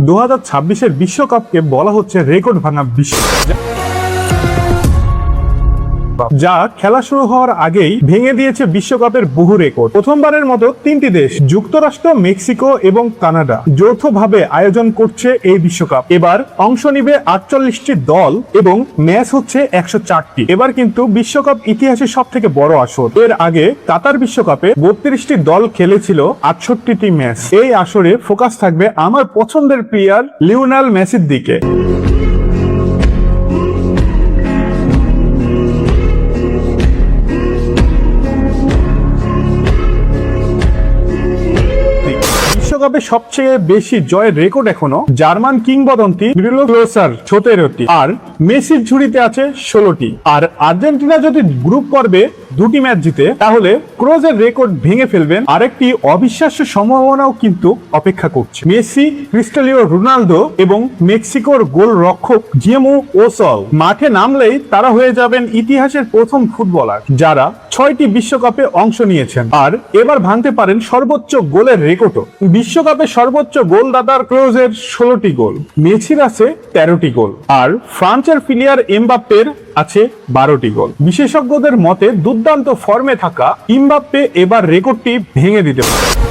2026-এর বিশ্বকাপকে বলা হচ্ছে রেকর্ড ভাঙা বিশ্বকাপ, যা খেলা শুরু হওয়ার আগেই ভেঙে দিয়েছে বিশ্বকাপের বহু রেকর্ড। প্রথমবারের মতো 3টি দেশ, যুক্তরাষ্ট্র, মেক্সিকো এবং কানাডা, যৌথভাবে আয়োজন করছে এই বিশ্বকাপ। এবার অংশ নিবে 48টি দল এবং ম্যাচ হচ্ছে 104টি। এবার কিন্তু বিশ্বকাপ ইতিহাসের সব থেকে বড় আসর। এর আগে কাতার বিশ্বকাপে 32টি দল খেলেছিল 68টি ম্যাচ। এই আসরে ফোকাস থাকবে আমার পছন্দের প্লেয়ার লিওনেল মেসির দিকে। বিশ্বকাপে সবচেয়ে বেশি জয়ের রেকর্ড এখনো জার্মান কিংবদন্তি ব্রুনো ক্লোসার 17টি, আর মেসির ঝুড়িতে আছে 16টি। আর আর্জেন্টিনা যদি গ্রুপ পর্বে 2টি ম্যাচ জিতে, তাহলে ক্রোজের রেকর্ড ভেঙে ফেলবেন। আরেকটি অবিশ্বাস্য সম্ভাবনাও কিন্তু অপেক্ষা করছে। মেসি, ক্রিস্টিয়ানো রোনালদো এবং মেক্সিকোর গোল রক্ষক জিয়েমো ওসল মাঠে নামলেই তারা হয়ে যাবেন ইতিহাসের প্রথম ফুটবলার যারা 6টি বিশ্বকাপে অংশ নিয়েছেন, আর এবার ভাঙতে পারেন সর্বোচ্চ গোলের রেকর্ডও। বিশ্বকাপে সর্বোচ্চ গোলদাতার ক্রোজের 16টি গোল, মেসির আছে 13টি গোল, আর ফ্রান্সের ফিলিয়ার এমবাপ্পের আছে 12টি গোল। বিশেষজ্ঞদের মতে দুর্দান্ত ফর্মে থাকা এমবাপ্পে এবার রেকর্ডটি ভেঙে দিতে পারে।